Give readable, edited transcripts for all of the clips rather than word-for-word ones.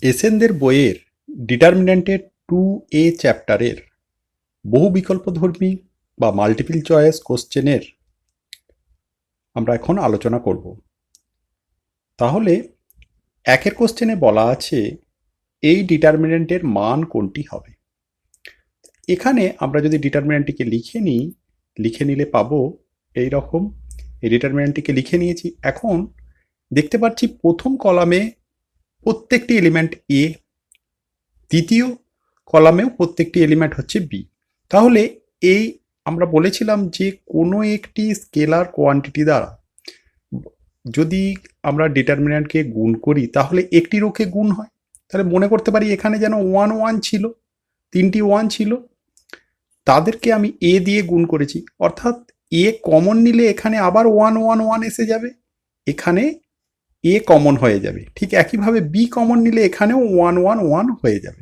এসেনদের বইয়ের ডিটারমিন্যান্টের 2A চ্যাপ্টারের বহু বিকল্পধর্মী বা মাল্টিপল চয়েস কোশ্চেনের আমরা এখন আলোচনা করব। তাহলে একের কোশ্চেনে বলা আছে এই ডিটারমিন্যান্টের মান কোনটি হবে। এখানে আমরা যদি ডিটারমিন্যান্টটিকে লিখে নিলে পাবো এই রকম। এই ডিটারমিন্যান্টটিকে লিখে নিয়েছি। এখন দেখতে পাচ্ছি প্রথম কলামে প্রত্যেকটি এলিমেন্ট এ, দ্বিতীয় কলামেও প্রত্যেকটি এলিমেন্ট হচ্ছে বি। তাহলে এই আমরা বলেছিলাম যে কোনো একটি স্কেলার কোয়ান্টিটি দ্বারা যদি আমরা ডিটারমিন্যান্টকে গুণ করি তাহলে একটি রোকে গুণ হয়। তাহলে মনে করতে পারি এখানে যেন 1 1 ছিল, 3টি 1 ছিল, তাদেরকে আমি এ দিয়ে গুণ করেছি, অর্থাৎ এ কমন নিলে এখানে আবার 1 1 1 এসে যাবে, এখানে এ কমন হয়ে যাবে। ঠিক একইভাবে বি কমন নিলে এখানেও 1 1 1 হয়ে যাবে।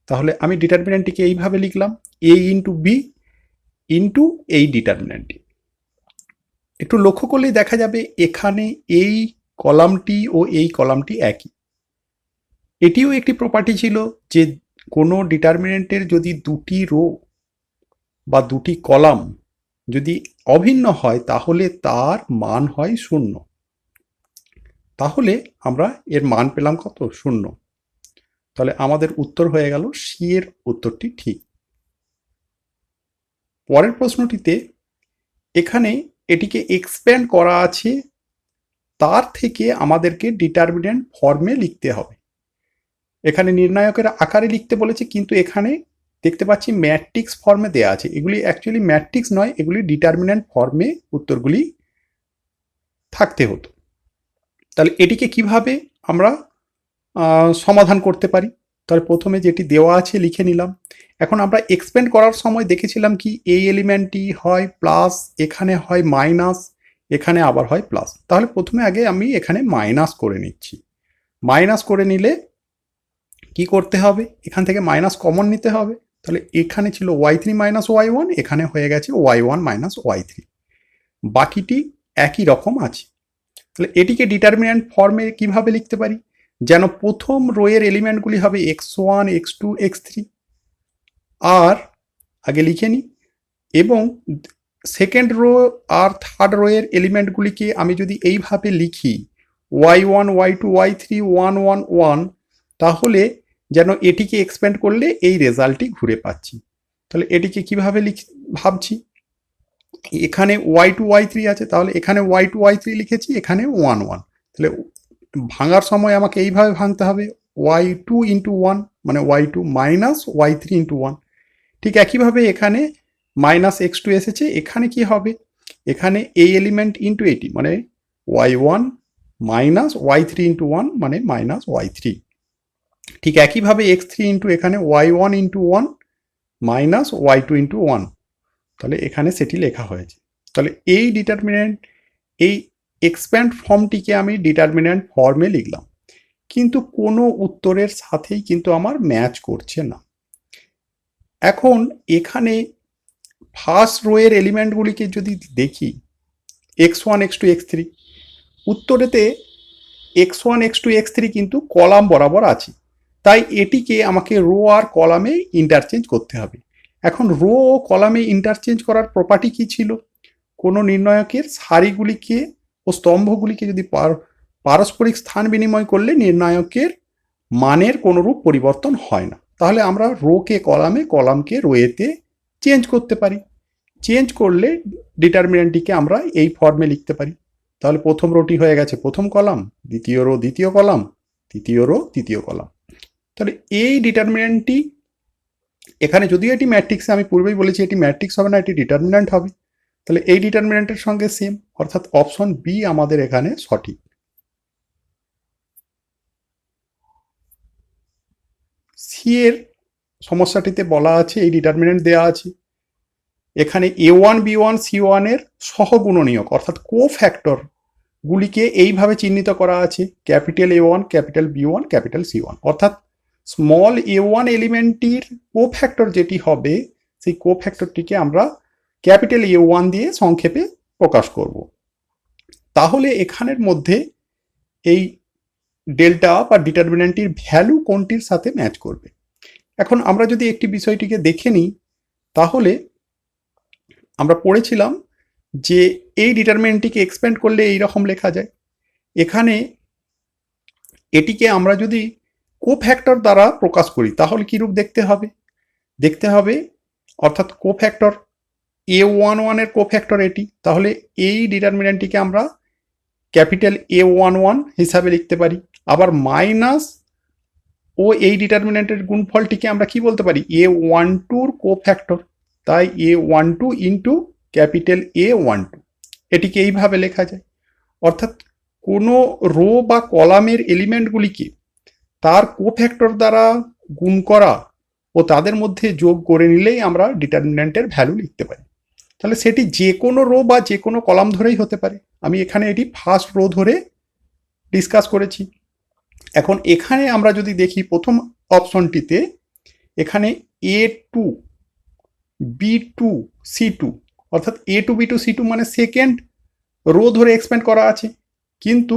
তাহলে আমি ডিটারমিন্যান্টটিকে এইভাবে লিখলাম, এ ইন্টু বি ইন্টু এই ডিটারমিন্যান্টটি। একটু লক্ষ্য করলেই দেখা যাবে এখানে এই কলামটি ও এই কলামটি একই। এটিও একটি প্রপার্টি ছিল যে কোনো ডিটারমিন্যান্টের যদি দুটি রো বা দুটি কলাম যদি অভিন্ন হয় তাহলে তার মান হয় 0। তাহলে আমরা এর মান পেলাম কত? 0। তাহলে আমাদের উত্তর হয়ে গেল সি এর উত্তরটি ঠিক। পরের প্রশ্নটিতে এখানে এটিকে এক্সপ্যান্ড করা আছে, তার থেকে আমাদেরকে ডিটারমিন্যান্ট ফর্মে লিখতে হবে। এখানে নির্ণায়কের আকারে লিখতে বলেছে, কিন্তু এখানে দেখতে পাচ্ছি ম্যাট্রিক্স ফর্মে দেওয়া আছে। এগুলি অ্যাকচুয়ালি ম্যাট্রিক্স নয়, এগুলি ডিটারমিন্যান্ট ফর্মে উত্তরগুলি থাকতে হতো। তাহলে এটিকে কিভাবে আমরা সমাধান করতে পারি? তাহলে প্রথমে যেটি দেওয়া আছে লিখে নিলাম। এখন আমরা এক্সপ্যান্ড করার সময় দেখেছিলাম কি এই এলিমেন্টটি হয় প্লাস, এখানে হয় মাইনাস, এখানে আবার হয় প্লাস। তাহলে প্রথমে আগে আমি এখানে মাইনাস করে নিচ্ছি। মাইনাস করে নিলে কি করতে হবে? এখান থেকে মাইনাস কমন নিতে হবে। তাহলে এখানে ছিল y3 মাইনাস y1, এখানে হয়ে গেছে y1 মাইনাস y3। বাকিটি একই রকম আছে। তাহলে এটিকে ডিটারমিন্যান্ট ফর্মে কিভাবে লিখতে পারি? যেন প্রথম রোয়ের এলিমেন্টগুলি হবে x1 x2 x3, আর আগে লিখে নিই, এবং সেকেন্ড রো আর থার্ড রোয়ের এলিমেন্টগুলিকে আমি যদি এইভাবে লিখি y1 y2 y3 1 1 1, তাহলে যেন এটিকে এক্সপ্যান্ড করলে এই রেজাল্টটি ঘুরে পাচ্ছি। তাহলে এটিকে কিভাবে ভাবছি, এখানে y2 y3 আছে, তাহলে এখানে y2 y3 লিখেছি, এখানে 1 1। তাহলে ভাঙার সময় আমাকে এইভাবে ভাঙতে হবে, y2 ইন্টু 1 মানে y2 মাইনাস y3 ইন্টু 1। ঠিক একইভাবে এখানে মাইনাস x2 এসেছে, এখানে কি হবে? এখানে এই এলিমেন্ট ইন্টু এটি মানে y1 মাইনাস y3 ইন্টু 1 মানে মাইনাস y3। ঠিক একইভাবে x3 ইন্টু এখানে y1 into 1 minus y2 into 1। তাহলে এখানে সেটি লেখা হয়েছে। তাহলে এই ডিটারমিন্যান্ট, এই এক্সপ্যান্ড ফর্মটিকে আমি ডিটারমিন্যান্ট ফর্মে লিখলাম, কিন্তু কোনো উত্তরের সাথেই কিন্তু আমার ম্যাচ করছে না। এখন এখানে ফার্স্ট রোয়ের এলিমেন্টগুলিকে যদি দেখি x1 x2 x3, উত্তরেতে x1 x2 x3 কিন্তু কলাম বরাবর আছে, তাই এটিকে আমাকে রো আর কলামে ইন্টারচেঞ্জ করতে হবে। এখন রো ও কলামে ইন্টারচেঞ্জ করার প্রপার্টি কি ছিল? কোনো নির্ণায়কের সারিগুলিকে ও স্তম্ভগুলিকে যদি পারস্পরিক স্থান বিনিময় করলে নির্ণায়কের মানের কোনোরূপ পরিবর্তন হয় না। তাহলে আমরা রোকে কলামে, কলামকে রোয়েতে চেঞ্জ করতে পারি। চেঞ্জ করলে ডিটারমিন্যান্টটিকে আমরা এই ফর্মে লিখতে পারি। তাহলে প্রথম রোটি হয়ে গেছে প্রথম কলাম, দ্বিতীয় রো দ্বিতীয় কলাম, তৃতীয় রো তৃতীয় কলাম। তাহলে এই ডিটারমিন্যান্টটি এখানে যদিও এটি ম্যাট্রিক্সে, আমি পূর্বেই বলেছি এটি ম্যাট্রিক্স হবে না, এটি ডিটারমিন্যান্ট হবে। তাহলে এই ডিটারমিন্যান্টের সঙ্গে সেম, অর্থাৎ অপশন বি আমাদের এখানে সঠিক। সি এর সমস্যাটিতে বলা আছে এই ডিটারমিন্যান্ট দেওয়া আছে, এখানে a1 b1 c1 এর সহগুণনীয়ক অর্থাৎ কোফ্যাক্টর গুলিকে এইভাবে চিহ্নিত করা আছে, capital A1 capital B1 capital C1, অর্থাৎ স্মল a1 এলিমেন্টটির কোফ্যাক্টর যেটি হবে সেই কোফ্যাক্টরটিকে আমরা ক্যাপিটাল A1 দিয়ে সংক্ষেপে প্রকাশ করব। তাহলে এখানের মধ্যে এই ডেল্টা বা ডিটারমিন্যান্টটির ভ্যালু কোনটির সাথে ম্যাচ করবে। এখন আমরা যদি একটি বিষয়টিকে দেখে নিই, তাহলে আমরা পড়েছিলাম যে এই ডিটারমিন্যান্টটিকে এক্সপ্যান্ড করলে এইরকম লেখা যায়। এখানে এটিকে আমরা যদি কোফ্যাক্টর দ্বারা প্রকাশ করি তাহলে কীরূপ দেখতে হবে অর্থাৎ কোফ্যাক্টর A11 এর কোফ্যাক্টর এটি, তাহলে এই ডিটারমিন্যান্টটিকে আমরা ক্যাপিটাল A11 হিসাবে লিখতে পারি। আবার মাইনাস ও এই ডিটারমিন্যান্টের গুণফলটিকে আমরা কি বলতে পারি, A12 কোফ্যাক্টর, তাই A12 ইন্টু ক্যাপিটাল A12, এটিকে এইভাবে লেখা যায়। অর্থাৎ কোনো রো বা কলামের এলিমেন্টগুলিকে তার কোফ্যাক্টর দ্বারা গুণ করা ও তাদের মধ্যে যোগ করে নিলেই আমরা ডিটারমিন্যান্টের ভ্যালু লিখতে পারি। তাহলে সেটি যে কোনো রো বা যে কোনো কলাম ধরেই হতে পারে। আমি এখানে এটি ফার্স্ট রো ধরে ডিসকাস করেছি। এখন এখানে আমরা যদি দেখি প্রথম অপশনটিতে এখানে A2 B2 C2 অর্থাৎ A2 B2 C2 মানে সেকেন্ড রো ধরে এক্সপ্যান্ড করা আছে, কিন্তু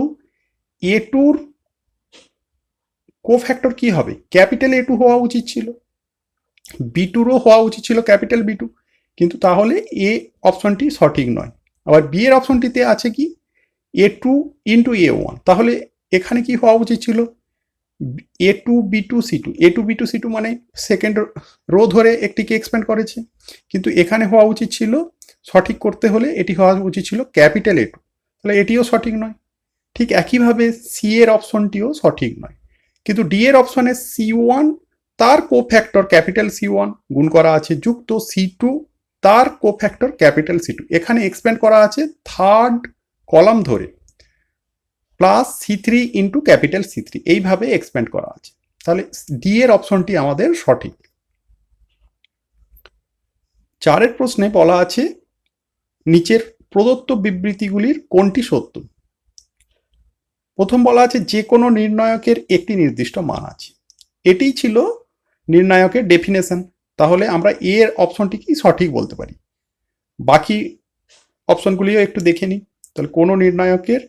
A2-র কোফ্যাক্টর কি হবে, ক্যাপিটাল A2 হওয়া উচিত ছিল, B2-রও হওয়া উচিত ছিল ক্যাপিটাল B2, কিন্তু তাহলে এ অপশনটি সঠিক নয়। আবার বি এর অপশনটিতে আছে কি A2 ইন্টু A1, তাহলে এখানে কি হওয়া উচিত ছিল A2 B2 C2, A2 B2 C2 মানে সেকেন্ড রো ধরে একটিকে এক্সপ্যান্ড করেছে, কিন্তু এখানে হওয়া উচিত ছিল, সঠিক করতে হলে এটি হওয়া উচিত ছিল ক্যাপিটাল A2, তাহলে এটিও সঠিক নয়। ঠিক একইভাবে সি এর অপশনটিও সঠিক নয়, কিন্তু ডি এর অপশনে C1 তার কোফ্যাক্টর ক্যাপিটাল C1 গুণ করা আছে যুক্ত C2 তার কোফ্যাক্টর ক্যাপিটাল C2, এখানে এক্সপ্যান্ড করা আছে থার্ড কলাম ধরে, plus C3 into capital C3, এইভাবে এক্সপ্যান্ড করা আছে। তাহলে ডি এর অপশনটি আমাদের সঠিক। 4-এর প্রশ্নে বলা আছে নিচের প্রদত্ত বিবৃতিগুলির কোনটি সত্য। প্রথম বলা আছে যে কোনো নির্ণায়কের একটি নির্দিষ্ট মান আছে, এটিই ছিল নির্ণায়কের ডেফিনেশন, তাহলে আমরা এর অপশনটি কি সঠিক বলতে পারি। বাকি অপশনগুলিও একটু দেখে নিই। তাহলে কোনো নির্ণায়কের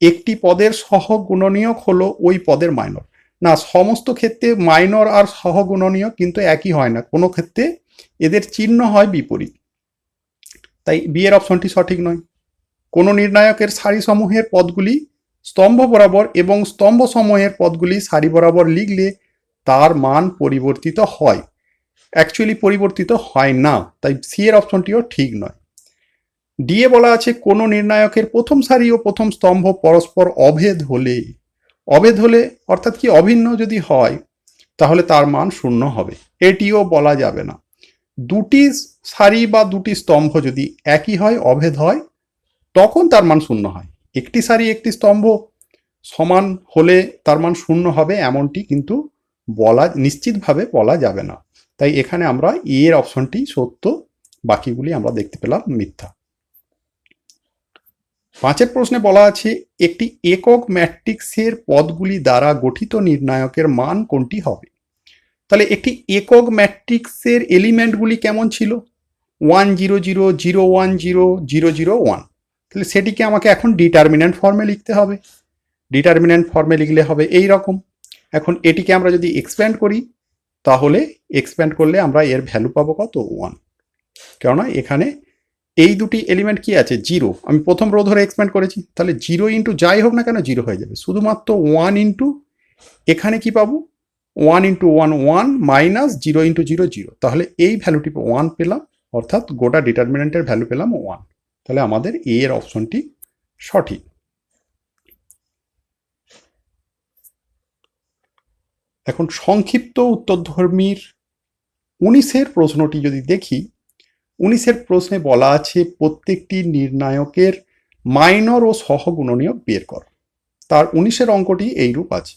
একটি পদের সহগুণনীয়ক হলো ওই পদের মাইনর, না সমস্ত ক্ষেত্রে মাইনর আর সহগুণনীয়ক কিন্তু একই হয় না, কোনো ক্ষেত্রে এদের চিহ্ন হয় বিপরীত, তাই বি এর অপশনটি সঠিক নয়। কোনো নির্ণায়কের সারি সমূহের পদগুলি স্তম্ভ বরাবর এবং স্তম্ভ সমূহের পদগুলি সারি বরাবর লিখলে তার মান পরিবর্তিত হয়, অ্যাকচুয়ালি পরিবর্তিত হয় না, তাই সি এর অপশনটিও ঠিক নয়। ডি এ বলা আছে কোনো নির্ণায়কের প্রথম সারি ও প্রথম স্তম্ভ পরস্পর অভেদ হলে অর্থাৎ কি অভিন্ন যদি হয় তাহলে তার মান শূন্য হবে, এটিও বলা যাবে না। দুটি সারি বা দুটি স্তম্ভ যদি একই হয়, অভেদ হয়, তখন তার মান শূন্য হয়। একটি সারি একটি স্তম্ভ সমান হলে তার মান শূন্য হবে এমনটি কিন্তু নিশ্চিতভাবে বলা যাবে না, তাই এখানে আমরা এর অপশনটি সত্য, বাকিগুলি আমরা দেখতে পেলাম মিথ্যা। 5-এর প্রশ্নে বলা আছে একটি একক ম্যাট্রিক্সের পদগুলি দ্বারা গঠিত নির্ণায়কের মান কোনটি হবে। তাহলে একটি একক ম্যাট্রিক্সের এলিমেন্টগুলি কেমন ছিল, 1 0 0 0 1 0 0 0 1, তাহলে সেটিকে আমাকে এখন ডিটারমিন্যান্ট ফর্মে লিখতে হবে। ডিটারমিন্যান্ট ফর্মে লিখলে হবে এই রকম। এখন এটিকে আমরা যদি এক্সপ্যান্ড করি তাহলে এক্সপ্যান্ড করলে আমরা এর ভ্যালু পাবো কত, 1, কেননা এখানে এই দুটি এলিমেন্ট কি আছে, 0, আমি প্রথম রো ধরে এক্সপ্যান্ড করেছি, তাহলে 0 ইন্টু যাই হোক না কেন 0 হয়ে যাবে, শুধুমাত্র 1 ইন্টু এখানে কি পাবো 1 ইন্টু 1 1 মাইনাস 0 ইন্টু 0 0, তাহলে এই ভ্যালুটি 1 পেলাম, অর্থাৎ গোটা ডিটারমিন্যান্টের ভ্যালু পেলাম 1, তাহলে আমাদের এ এর অপশনটি সঠিক। এখন সংক্ষিপ্ত উত্তরধর্মীর 19-এর প্রশ্নটি যদি দেখি, 19-এর প্রশ্নে বলা আছে প্রত্যেকটি নির্ণায়কের মাইনর ও সহগুণনীয়ক বের কর। তার 19-এর অঙ্কটি এইরূপ আছে।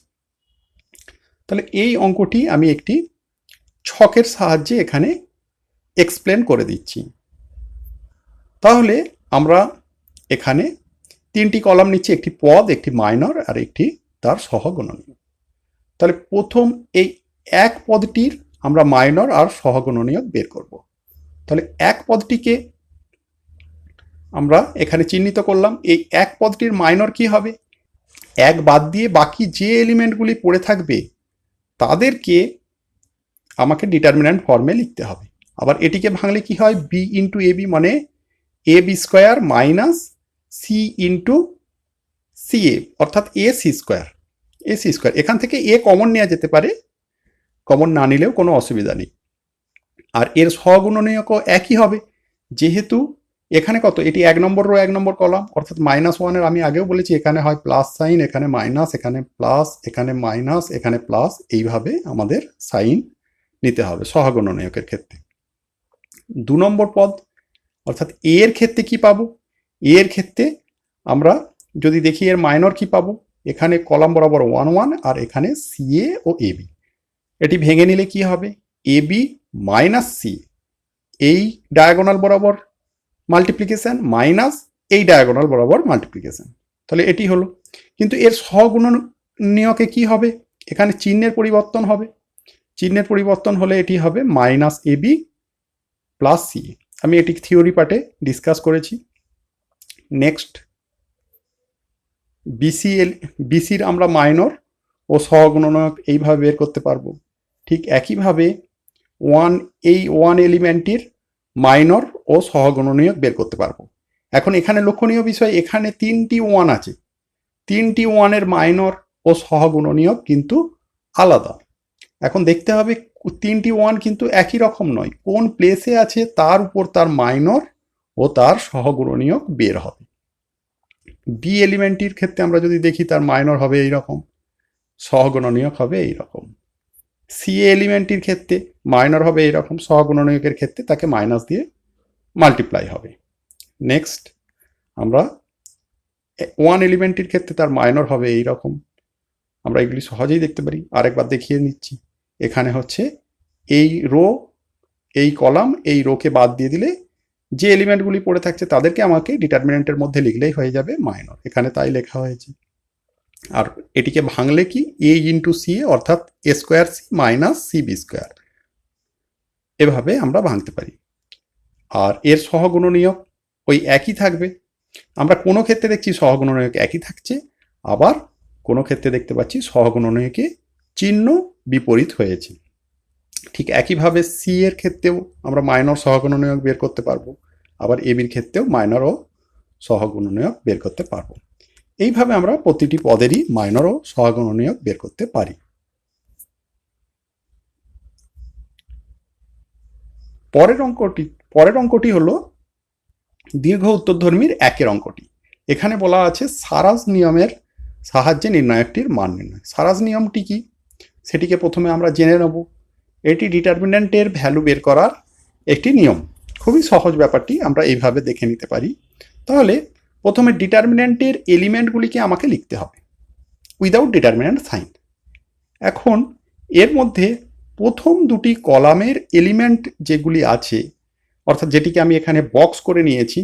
তাহলে এই অঙ্কটি আমি একটি ছকের সাহায্যে এখানে এক্সপ্লেন করে দিচ্ছি। তাহলে আমরা এখানে 3টি কলাম নিচ্ছি, একটি পদ, একটি মাইনর আর একটি তার সহগুণনীয়ক। তাহলে প্রথম এই এক পদটির আমরা মাইনর আর সহগুণনীয়ক বের করব। তাহলে এক পদটিকে আমরা এখানে চিহ্নিত করলাম, এই এক পদটির মাইনর কি হবে, এক বাদ দিয়ে বাকি যে এলিমেন্টগুলি পড়ে থাকবে তাদেরকে আমাকে ডিটারমিন্যান্ট ফর্মে লিখতে হবে। আবার এটিকে ভাঙলে কি হয়, বি ইন্টু এ বি মানে A B square minus C into C A, অর্থাৎ A C square. A C square এখান থেকে এ কমন নেওয়া যেতে পারে, কমন না নিলেও কোনো অসুবিধা নেই। আর এর সহগুণনীয়কও একই হবে, যেহেতু এখানে কত, এটি 1 নম্বর রো 1 নম্বর কলাম, অর্থাৎ -1-এর আমি আগেও বলেছি এখানে হয় প্লাস সাইন, এখানে মাইনাস, এখানে প্লাস, এখানে মাইনাস, এখানে প্লাস, এইভাবে আমাদের সাইন নিতে হবে সহগুণনীয়কের ক্ষেত্রে। 2 নম্বর পদ অর্থাৎ এ এর ক্ষেত্রে কি পাবো, এ এর ক্ষেত্রে আমরা যদি দেখি এর মাইনর কি পাবো, এখানে কলাম বরাবর 1 1 আর এখানে C A O A B. এটি ভেঙে নিলে কি হবে, এ বি মাইনাস সি, এই ডায়াগোনাল বরাবর মাল্টিপ্লিকেশন মাইনাস এই ডায়াগোনাল বরাবর মাল্টিপ্লিকেশন, তাহলে এটি হলো। কিন্তু এর সহগুণনীয়কে কি হবে, এখানে চিহ্নের পরিবর্তন হবে, চিহ্নের পরিবর্তন হলে এটি হবে minus A B plus C. আমি এটি থিওরি পার্টে ডিসকাস করেছি। নেক্সট বিসির আমরা মাইনর ও সহগুণনীয়ক এইভাবে বের করতে পারবো। ঠিক একইভাবে এই ওয়ান এলিমেন্টটির মাইনর ও সহগুণনীয়ক বের করতে পারবো। এখন এখানে লক্ষণীয় বিষয়, এখানে 3টি ওয়ান আছে, 3টি ওয়ানের মাইনর ও সহগুণনীয়ক কিন্তু আলাদা। এখন দেখতে হবে 3টি ওয়ান কিন্তু একই রকম নয়, কোন প্লেসে আছে তার উপর তার মাইনর ও তার সহগুণনীয়ক বের হবে। বি এলিমেন্টটির ক্ষেত্রে আমরা যদি দেখি তার মাইনর হবে এইরকম, সহগুণনীয়ক হবে এইরকম। সি এলিমেন্টটির ক্ষেত্রে মাইনর হবে এইরকম, সহগুণনীয়কের ক্ষেত্রে তাকে মাইনাস দিয়ে মাল্টিপ্লাই হবে। নেক্সট আমরা ওয়ান এলিমেন্টটির ক্ষেত্রে তার মাইনর হবে এইরকম, আমরা এগুলি সহজেই দেখতে পারি। আরেকবার দেখিয়ে নিচ্ছি, এখানে হচ্ছে এই রো এই কলাম এই রোকে বাদ দিয়ে দিলে যে এলিমেন্টগুলি পড়ে থাকছে তাদেরকে আমাকে ডিটারমিনেন্টের মধ্যে লিখলেই হয়ে যাবে মাইনর, এখানে তাই লেখা হয়েছে। আর এটিকে ভাঙলে কি এ ইন্টু সি অর্থাৎ A square C minus C B square, এভাবে আমরা ভাঙতে পারি। আর এর সহগুণনীয়ক ওই একই থাকবে, আমরা কোনো ক্ষেত্রে দেখছি সহগুণনীয়ক একই থাকছে, আবার কোনো ক্ষেত্রে দেখতে পাচ্ছি সহগুণনীয়কে চিহ্ন বিপরীত হয়েছে। ঠিক একইভাবে সি এর ক্ষেত্রেও আমরা মাইনর সহগুণনীয়ক বের করতে পারবো, আবার এ বির ক্ষেত্রেও মাইনর ও সহগুণনীয়ক বের করতে পারবো। এইভাবে আমরা প্রতিটি পদেরই মাইনর ও সহগুণনীয়ক বের করতে পারি। পরের অঙ্কটি হলো দীর্ঘ উত্তরধর্মীর একের অঙ্কটি। এখানে বলা আছে সারাজ নিয়মের সাহায্যে নির্ণায়কটির মান নির্ণয়। সারাজ নিয়মটি কি সেটিকে প্রথমে আমরা জেনে নেব। এটি ডিটারমিন্যান্টের ভ্যালু বের করার একটি নিয়ম, খুবই সহজ ব্যাপারটি আমরা এইভাবে দেখে নিতে পারি। তাহলে প্রথমে ডিটারমিন্যান্টের এলিমেন্টগুলিকে আমাকে লিখতে হবে উইদাউট ডিটারমিন্যান্ট সাইন। এখন এর মধ্যে প্রথম দুটি কলামের এলিমেন্ট যেগুলি আছে, অর্থাৎ যেটিকে আমি এখানে বক্স করে নিয়েছি,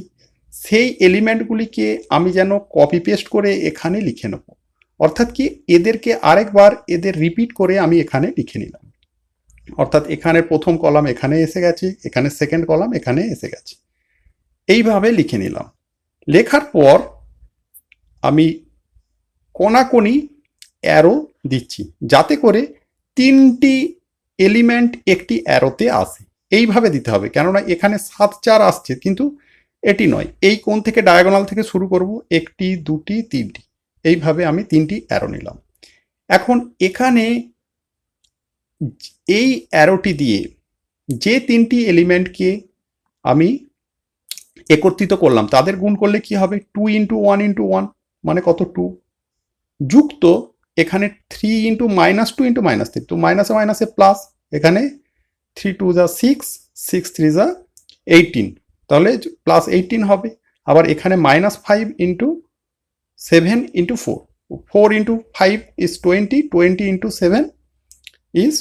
সেই এলিমেন্টগুলিকে আমি যেন কপি পেস্ট করে এখানে লিখে নেব। অর্থাৎ কি এদেরকে আরেকবার এদের রিপিট করে আমি এখানে লিখে নিলাম। অর্থাৎ এখানে প্রথম কলাম এখানে এসে গেছে, এখানে সেকেন্ড কলাম এখানে এসে গেছে, এইভাবে লিখে নিলাম। লেখার পর আমি কোনাকুনি অ্যারো দিচ্ছি যাতে করে 3টি এলিমেন্ট একটি অ্যারোতে আসে, এইভাবে দিতে হবে। কেননা এখানে 7 4 আসছে, কিন্তু এটি নয়, এই কোণ থেকে ডায়াগোনাল থেকে শুরু করব, 1টি 2টি 3টি, এইভাবে আমি 3টি অ্যারো নিলাম। এখন এখানে এই অ্যারোটি দিয়ে যে 3টি এলিমেন্টকে আমি একত্রিত করলাম তাদের গুণ করলে কি হবে, 2 ইন্টু 1 ইন্টু 1 মানে কত 2, যুক্ত এখানে 3 ইন্টু -2 ইন্টু -3, তো মাইনাসে মাইনাসে প্লাস, এখানে 3 2 যা 6, 6 3 যা 18, তাহলে প্লাস 18 হবে। আবার এখানে -5 into 7 into 4, 4 into 5 is 20, 20 into 7 is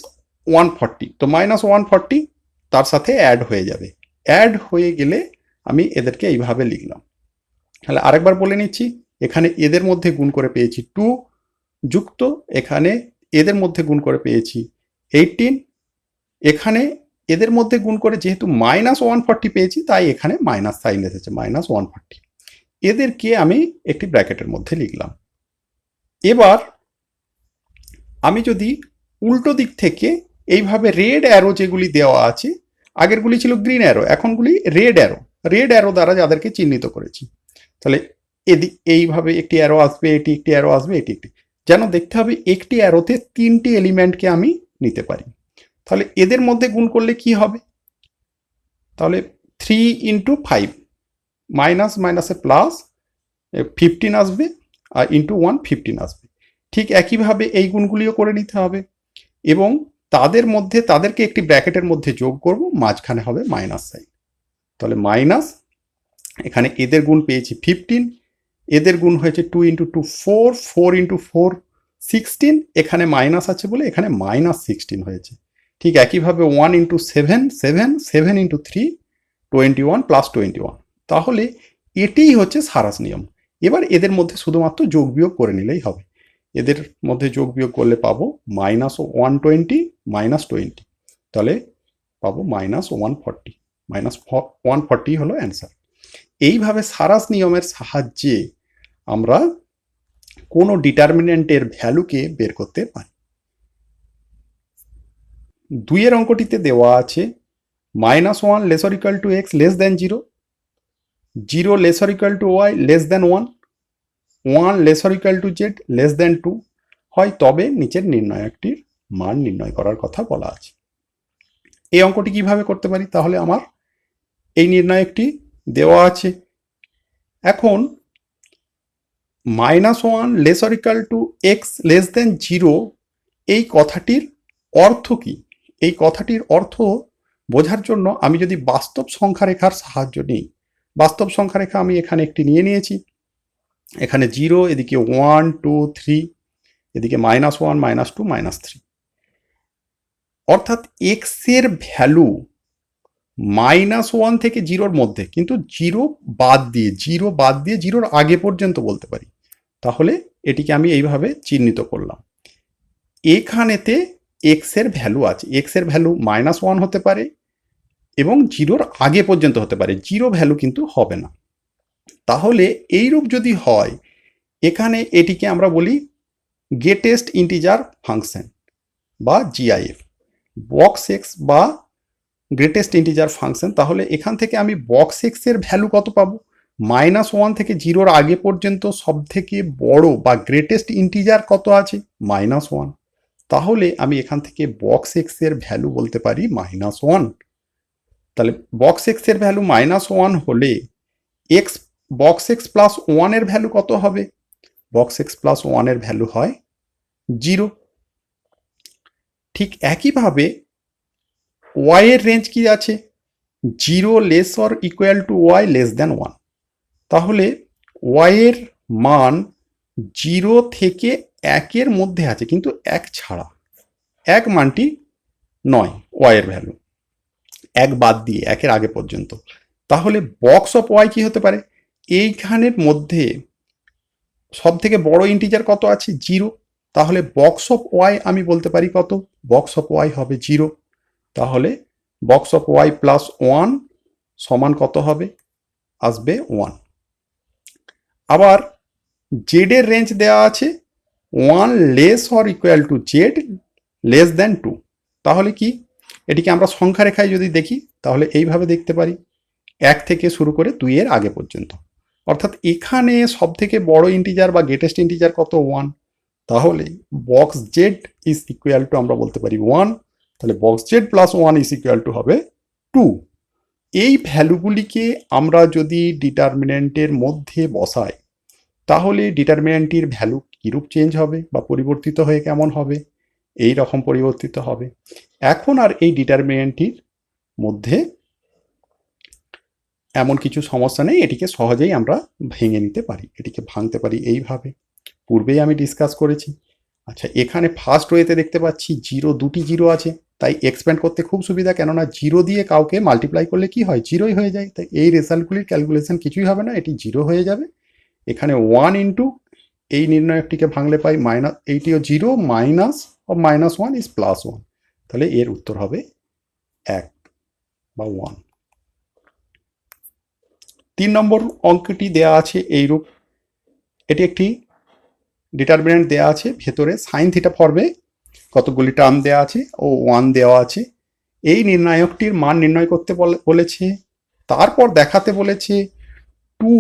140, তো -140 তার সাথে অ্যাড হয়ে যাবে। অ্যাড হয়ে গেলে আমি এদেরকে এইভাবে লিখলাম। তাহলে আরেকবার বলে নিচ্ছি, এখানে এদের মধ্যে গুণ করে পেয়েছি 2, যুক্ত এখানে এদের মধ্যে গুণ করে পেয়েছি 18, এখানে এদের মধ্যে গুণ করে যেহেতু -140 পেয়েছি তাই এখানে মাইনাস সাইন এসেছে, -140। এদেরকে আমি একটি ব্র্যাকেটের মধ্যে লিখলাম। এবার আমি যদি উল্টো দিক থেকে এইভাবে রেড অ্যারো যেগুলি দেওয়া আছে, আগেরগুলি ছিল গ্রিন অ্যারো, এখনগুলি রেড অ্যারো দ্বারা যাদেরকে চিহ্নিত করেছি, তাহলে এইভাবে একটি অ্যারো আসবে, এটি একটি অ্যারো আসবে, এটি একটি, যেন দেখতে হবে একটি অ্যারোতে তিনটি এলিমেন্টকে আমি নিতে পারি। তাহলে এদের মধ্যে গুণ করলে কি হবে, তাহলে 3 × 5 মাইনাস মাইনাসে প্লাস 15 আসবে, আর ইন্টু 1 15 আসবে। ঠিক একইভাবে এই গুণগুলিও করে নিতে হবে, এবং তাদের মধ্যে তাদেরকে একটি ব্র্যাকেটের মধ্যে যোগ করব, মাঝখানে হবে মাইনাস সাইন। তাহলে মাইনাস, এখানে এদের গুণ পেয়েছি 15, এদের গুণ হয়েছে 2 × 2 4, 4 × 4 16, এখানে মাইনাস আছে বলে এখানে -16 হয়েছে। ঠিক একইভাবে 1 × 7 7, 7 × 3 21 + 21। তাহলে এটিই হচ্ছে সারাস নিয়ম। এবার এদের মধ্যে শুধুমাত্র যোগ বিয়োগ করে নিলেই হবে। এদের মধ্যে যোগ বিয়োগ করলে পাবো -120 -20, তাহলে পাবো -140, -140 হলো অ্যান্সার। এইভাবে সারাস নিয়মের সাহায্যে আমরা কোনো ডিটারমিনেন্টের ভ্যালুকে বের করতে পারি। 2 অঙ্কটিতে দেওয়া আছে -1 ≤ x <0, 0 ≤ y <1, 1 ≤ z <2 হয়, তবে নিচের নির্ণায়কটির মান নির্ণয় করার কথা বলা আছে। এই অঙ্কটি কিভাবে করতে পারি, তাহলে আমার এই নির্ণায়কটি দেওয়া আছে। এখন -1 ≤ x <, 0 এই কথাটির অর্থ কি, এই কথাটির অর্থ বোঝার জন্য আমি যদি বাস্তব সংখ্যা রেখার সাহায্য নিই, বাস্তব সংখ্যা রেখা আমি এখানে একটি নিয়ে নিয়েছি, এখানে 0, এদিকে 1 2 3, এদিকে -1 -2 -3, অর্থাৎ x এর ভ্যালু -1 থেকে 0-র মধ্যে, কিন্তু 0 বাদ দিয়ে 0-র আগে পর্যন্ত বলতে পারি। তাহলে এটিকে আমি এইভাবে চিহ্নিত করলাম। এখানেতে x এর ভ্যালু আছে, x এর ভ্যালু -1 হতে পারে এবং 0-র আগে পর্যন্ত হতে পারে, 0 ভ্যালু কিন্তু হবে না। তাহলে এইরূপ যদি হয়, এখানে এটিকে আমরা বলি গ্রেটেস্ট ইন্টিজার ফাংশন বা GIF, বক্স এক্স বা গ্রেটেস্ট ইন্টিজার ফাংশন। তাহলে এখান থেকে আমি বক্স এক্স এর ভ্যালু কত পাবো, -1 থেকে 0-র আগে পর্যন্ত সব থেকে বড় বা গ্রেটেস্ট ইন্টিজার কত আছে, -1। তাহলে আমি এখান থেকে বক্স এক্স এর ভ্যালু বলতে পারি -1। তাহলে বক্স এক্স এর ভ্যালু -1 হলে এক্স বক্স এক্স প্লাস 1 এর ভ্যালু কত হবে, বক্স এক্স প্লাস 1 এর ভ্যালু হয় 0। ঠিক একইভাবে y এর রেঞ্জ কি আছে, 0 < y <1। তাহলে y এর মান 0 থেকে 1 এর মধ্যে আছে, কিন্তু 1 ছাড়া, 1 মানটি নয় y এর ভ্যালু, 1 বাদ দিয়ে 1 এর আগে পর্যন্ত। তাহলে বক্স অফ y কি হতে পারে, এইখানের মধ্যে সব থেকে বড় ইন্টিজার কত আছে, 0। তাহলে বক্স অফ y আমি বলতে পারি কত, বক্স অফ y হবে 0। তাহলে বক্স অফ y প্লাস 1 সমান কত হবে, আসবে 1। আবার z এর রেঞ্জ দেওয়া আছে 1 < z <2। তাহলে কি, এটিকে আমরা সংখ্যা রেখায় যদি দেখি তাহলে এইভাবে দেখতে পারি, 1 থেকে শুরু করে 2 এর আগে পর্যন্ত। অর্থাৎ এখানে সব থেকে বড় ইন্টিজার বা গ্রেটেস্ট ইন্টিজার কত, 1। তাহলে box Z is equal to আমরা বলতে পারি 1। তাহলে box Z plus 1 is equal to হবে 2। এই ভ্যালুগুলিকে আমরা যদি ডিটারমিনেন্টের মধ্যে বসাই, তাহলে ডিটারমিনেন্টটির ভ্যালু কিরূপ চেঞ্জ হবে বা পরিবর্তিত হয়ে কেমন হবে, এই রকম পরিবর্তিত হবে। এখন আর এই ডিটারমিনেন্টটির মধ্যে এমন কিছু সমস্যা নেই, এটিকে সহজেই আমরা ভেঙে নিতে পারি, এটিকে ভাঙতে পারি এইভাবে, পূর্বেই আমি ডিসকাস করেছি। আচ্ছা, এখানে ফার্স্ট ওয়েতে দেখতে পাচ্ছি 0, 2টি 0 আছে, তাই এক্সপ্যান্ড করতে খুব সুবিধা, কেননা 0 দিয়ে কাউকে মাল্টিপ্লাই করলে কি হয়, 0ই হয়ে যায়। তাই এই রেজাল্টগুলির ক্যালকুলেশন কিছুই হবে না, এটি 0 হয়ে যাবে। এখানে 1 ইন্টু এই নির্ণয়কটিকে ভাঙলে পাই এইটিও 0 মাইনাস অফ -1 ইজ +1। তাহলে এর উত্তর হবে 1 বা 1। 3 নম্বর অঙ্কটি দেয়া আছে এইরূপ, এটি একটি ডিটারমিনেন্ট দেওয়া আছে ভেতরে সাইন থিটা ফর্মে কতগুলি টার্ম দেওয়া আছে ও 1 দেওয়া আছে। এই নির্ণায়কটির মান নির্ণয় করতে বলেছে, তারপর দেখাতে বলেছে 2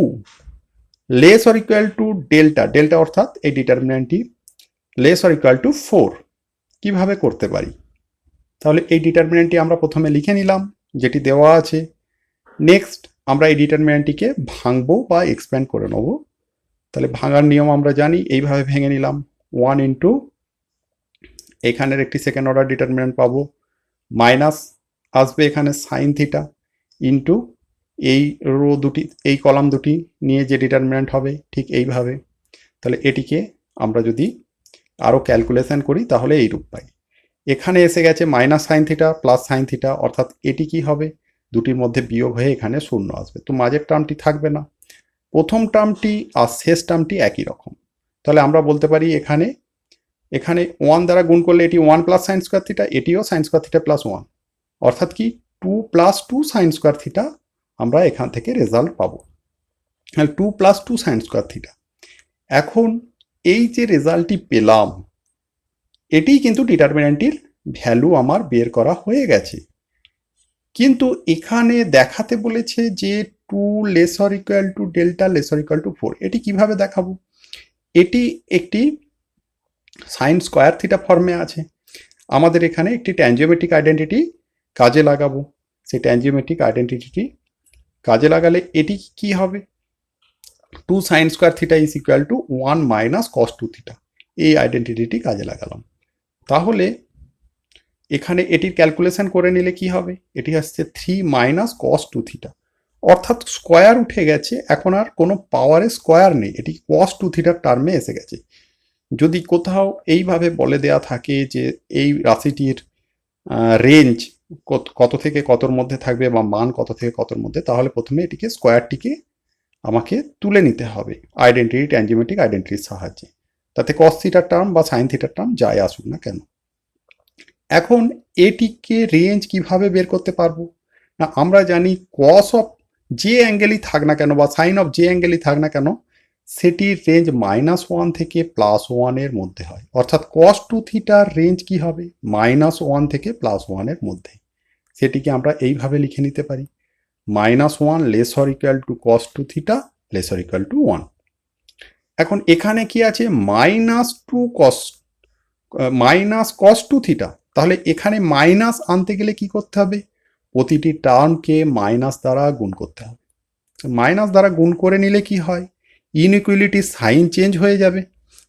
less or equal to delta, delta অর্থাৎ এই ডিটারমিনেন্টটি লেস অর ইকুয়াল টু 4 কিভাবে করতে পারি। তাহলে এই ডিটারমিনেন্টটি আমরা প্রথমে লিখে নিলাম যেটি দেওয়া আছে। নেক্সট আমরা এই ডিটারমিনেন্টটিকে ভাঙবো বা এক্সপ্যান্ড করে নেব। তাহলে ভাঙার নিয়ম আমরা জানি, এইভাবে ভেঙে নিলাম 1 ইন্টু এখানের একটি সেকেন্ড অর্ডার ডিটারমিনেন্ট পাবো, মাইনাস আসবে এখানে সাইন থিটা ইন্টু এই রো দুটি, এই কলাম দুটি নিয়ে যে ডিটারমিনেন্ট হবে ঠিক এইভাবে। তাহলে এটিকে আমরা যদি আরও ক্যালকুলেশন করি তাহলে এই রূপ পাই। এখানে এসে গেছে minus sine theta plus sine theta, অর্থাৎ এটি কি হবে, দুটির মধ্যে বিয়োগ হয়ে এখানে শূন্য আসবে, তো মাঝের টার্মটি থাকবে না। প্রথম টার্মটি আর শেষ টার্মটি একই রকম। তাহলে আমরা বলতে পারি এখানে এখানে 1 দ্বারা গুণ করলে এটি 1 প্লাস সাইন স্কোয়ার থিটা, এটিও সাইন স্কোয়ার থিটা প্লাস 1, অর্থাৎ কি 2 প্লাস 2 সাইন স্কোয়ার থিটা আমরা এখান থেকে রেজাল্ট পাবো। 2 প্লাস 2 সাইন স্কোয়ার থিটা। এখন এই যে রেজাল্টটি পেলাম এটিই কিন্তু ডিটারমিনেন্টটির ভ্যালু আমার বের করা হয়ে গেছে। কিন্তু এখানে দেখাতে বলেছে যে 2 less or equal to delta less or equal two 4, এটি কিভাবে দেখাবো। এটি একটি সাইন স্কোয়ার থিটা ফর্মে আছে। আমাদের এখানে একটি ট্যানজিওমেট্রিক আইডেন্টিটি কাজে লাগাবো। সেই ট্যানজিওমেট্রিক আইডেন্টিটি কাজে লাগালে এটি কি হবে, 2 sine square theta is equal to 1 minus cos 2 theta. এই আইডেন্টিটি কাজে লাগালাম। তাহলে এখানে এটির ক্যালকুলেশন করে নিলে কি হবে, এটি আসছে 3 মাইনাস কস 2 থিটা, অর্থাৎ স্কোয়ার উঠে গেছে, এখন আর কোনো পাওয়ারের স্কোয়ার নেই, এটি কস 2 থিটার টার্মে এসে গেছে। যদি কোথাও এইভাবে বলে দেয়া থাকে যে এই রাশিটির রেঞ্জ কত থেকে কতর মধ্যে থাকবে বা মান কত থেকে কতর মধ্যে, তাহলে প্রথমে এটিকে স্কোয়ারটিকে আমাকে তুলে নিতে হবে আইডেন্টিটি, ট্যানজিওমেট্রিক আইডেন্টিটির সাহায্যে, তাতে কস থিটার টার্ম বা সাইন থিটার টার্ম যাই আসুক না কেন। এখন এটিকে রেঞ্জ কিভাবে বের করতে পারবো না, আমরা জানি কস অফ যে অ্যাঙ্গেলই থাক না কেন বা সাইন অফ যে অ্যাঙ্গেলই থাক না কেন সেটির রেঞ্জ -1 থেকে +1 এর মধ্যে হয়, অর্থাৎ cos 2 থিটার রেঞ্জ কি হবে, -1 থেকে +1 এর মধ্যে। সেটিকে আমরা এইভাবে লিখে নিতে পারি, -1 less or equal two cos 2 theta less or equal to 1। এখন এখানে কি আছে, -cos 2 থিটা, তাহলে এখানে মাইনাস আনতে গেলে কি করতে হবে, প্রতিটি টার্মকে মাইনাস দ্বারা গুণ করতে হবে। মাইনাস দ্বারা গুণ করে নিলে কি হয়, ইনইকুয়ালিটি সাইন চেঞ্জ হয়ে যাবে,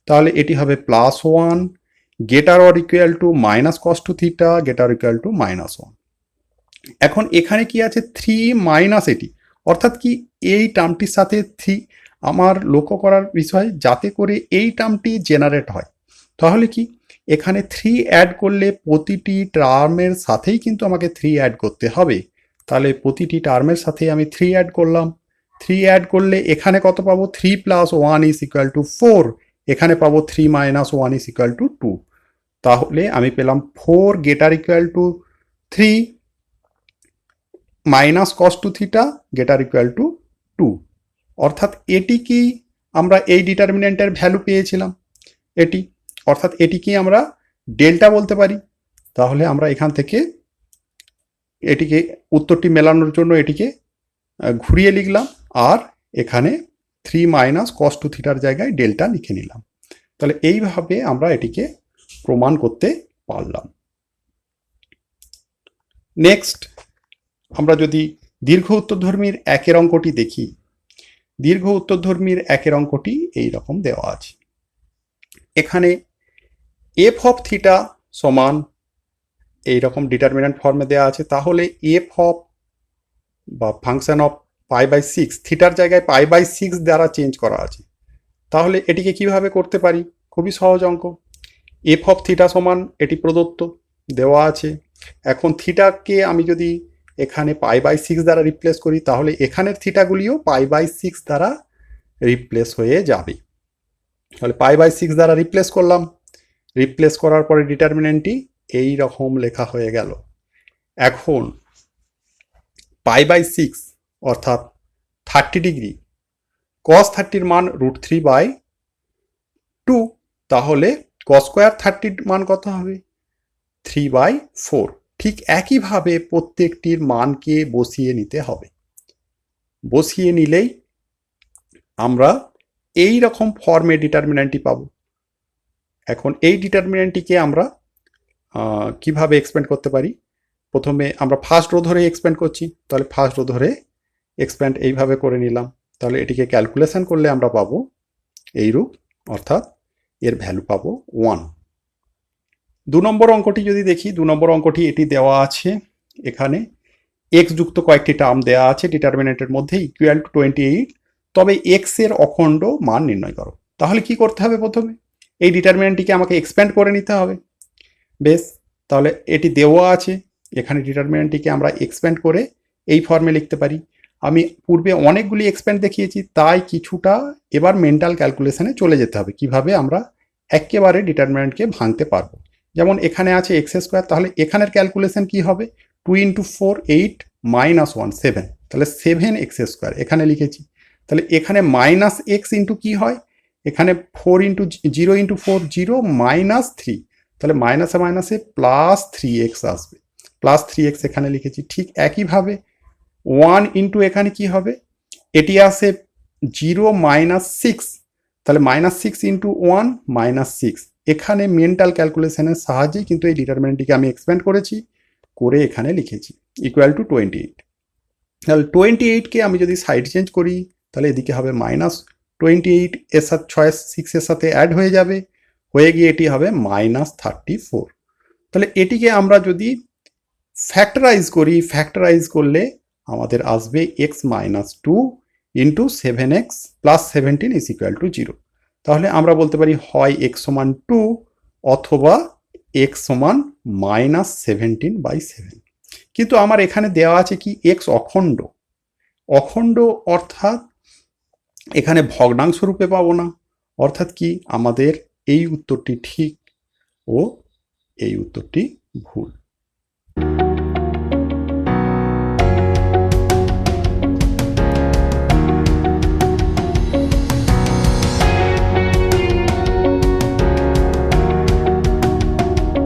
তাহলে এটি হবে +1 greater or equal to minus cos 2 theta greater equal to -1। এখন এখানে কি আছে 3 মাইনাস এটি, অর্থাৎ কি এই টার্মটির সাথে 3 আমার লক্ষ্য করার বিষয়, যাতে করে এই টার্মটি জেনারেট হয়। তাহলে কি এখানে 3 অ্যাড করলে প্রতিটি টার্মের সাথেই কিন্তু আমাকে 3 অ্যাড করতে হবে, তাহলে প্রতিটি টার্মের সাথেই আমি 3 অ্যাড করলাম। 3 অ্যাড করলে এখানে কত পাবো, 3 + 1 ইজ ইকুয়াল টু 4, এখানে পাবো 3 - 1 ইজ ইকুয়াল টু 2, তাহলে আমি পেলাম 4 গেটার equal two 3 minus cos 2 theta greater equal two 2, অর্থাৎ এটি কি আমরা এই ডিটারমিনেন্টের ভ্যালু পেয়েছিলাম এটি, অর্থাৎ এটিকে আমরা ডেল্টা বলতে পারি। তাহলে আমরা এখান থেকে এটিকে উত্তরটি মেলানোর জন্য এটিকে ঘুরিয়ে লিখলাম, আর এখানে 3 মাইনাস কস 2 থিটার জায়গায় ডেল্টা লিখে নিলাম। তাহলে এইভাবে আমরা এটিকে প্রমাণ করতে পারলাম। নেক্সট আমরা যদি দীর্ঘ উত্তরধর্মীর একের অঙ্কটি দেখি, দীর্ঘ উত্তরধর্মীর একের অঙ্কটি এই রকম দেওয়া আছে। এখানে এফ অফ থিটা সমান এইরকম ডিটারমিনেন্ট ফর্মে দেওয়া আছে, তাহলে এফ অফ বা ফাংশন অফ π/6 থিটার জায়গায় π/6 দ্বারা চেঞ্জ করা আছে। তাহলে এটিকে কিভাবে করতে পারি, খুবই সহজ অঙ্ক। এফ অফ থিটা সমান এটি প্রদত্ত দেওয়া আছে, এখন থিটাকে আমি যদি এখানে π/6 দ্বারা রিপ্লেস করি, তাহলে এখানের থিটাগুলিও π/6 দ্বারা রিপ্লেস হয়ে যাবে। তাহলে π/6 দ্বারা রিপ্লেস করলাম, রিপ্লেস করার পরে ডিটারমিনেন্টটি এই রকম লেখা হয়ে গেল। এখন π/6 অর্থাৎ 30 ডিগ্রি, cos 30 মান √3/, 2, তাহলে cos স্কোয়ার 30 মান কত হবে? 3/4। ঠিক একইভাবে প্রত্যেকটির মানকে বসিয়ে নিতে হবে। বসিয়ে নিলেই আমরা এই রকম ফর্মে ডিটারমিন্যান্টটি পাবো। এখন এই ডিটারমিন্যান্টটিকে আমরা কিভাবে এক্সপ্যান্ড করতে পারি? প্রথমে আমরা ফার্স্ট রো ধরে এক্সপ্যান্ড করছি, তাহলে ফার্স্ট রো ধরে এক্সপ্যান্ড এইভাবে করে নিলাম। তাহলে এটিকে ক্যালকুলেশন করলে আমরা পাবো এইরূপ, অর্থাৎ এর ভ্যালু পাবো 1। 2 নম্বর অঙ্কটি যদি দেখি, 2 নম্বর অঙ্কটি এটি দেওয়া আছে, এখানে এক্স যুক্ত কয়েকটি টার্ম দেওয়া আছে ডিটারমিনেন্টের মধ্যে ইকুয়াল টু 28, তবে এক্স এর অখণ্ড মান নির্ণয় করো। তাহলে কি করতে হবে? প্রথমে এই ডিটারমিনেন্টটিকে আমাকে এক্সপ্যান্ড করে নিতে হবে। বেশ, তাহলে এটি দেওয়া আছে, এখানে ডিটারমিনেন্টটিকে আমরা এক্সপ্যান্ড করে এই ফর্মে লিখতে পারি। আমি পূর্বে অনেকগুলি এক্সপ্যান্ড দেখিয়েছি, তাই কিছুটা এবার মেন্টাল ক্যালকুলেশনে চলে যেতে হবে কিভাবে আমরা একেবারে ডিটারমিনেন্টকে ভাঙতে পারবো। যেমন এখানে আছে এক্স স্কোয়ার, তাহলে এখানের ক্যালকুলেশন কি হবে? 2 × 4 8 - 1 7, তাহলে 7x স্কোয়ার এখানে লিখেছি। তাহলে এখানে মাইনাস এক্স ইন্টু কি হয়? এখানে 4 × 0 × 4 0 -3, তাহলে মাইনাসে মাইনাসে প্লাস 3x আসবে, প্লাস 3x এখানে লিখেছি। ঠিক একইভাবে 1 ইন্টু এখানে কি হবে? এটি আসে 0 - 6, তাহলে -6 × 1 -6। এখানে মেন্টাল ক্যালকুলেশনের সাহায্যে কিন্তু এই ডিটারমিনেন্টটিকে আমি এক্সপ্যান্ড করেছি, করে এখানে লিখেছি ইকুয়াল টু 28। তাহলে 28কে আমি যদি সাইড চেঞ্জ করি, তাহলে এদিকে হবে -28, এর সাথে 6 এর সাথে অ্যাড হয়ে যাবে, হয়ে গিয়ে এটি হবে -34। তাহলে এটিকে আমরা যদি ফ্যাক্টরাইজ করি, ফ্যাক্টরাইজ করলে আমাদের আসবে x - 2 × 7x + 17 = 0। তাহলে আমরা বলতে পারি হয় x = 2 অথবা x = -17/7। কিন্তু আমার এখানে দেওয়া আছে কি x অখণ্ড। অখণ্ড অর্থাৎ এখানে ভগ্নাংশ রূপে পাবো না, অর্থাৎ কি আমাদের এই উত্তরটি ঠিক ও এই উত্তরটি ভুল।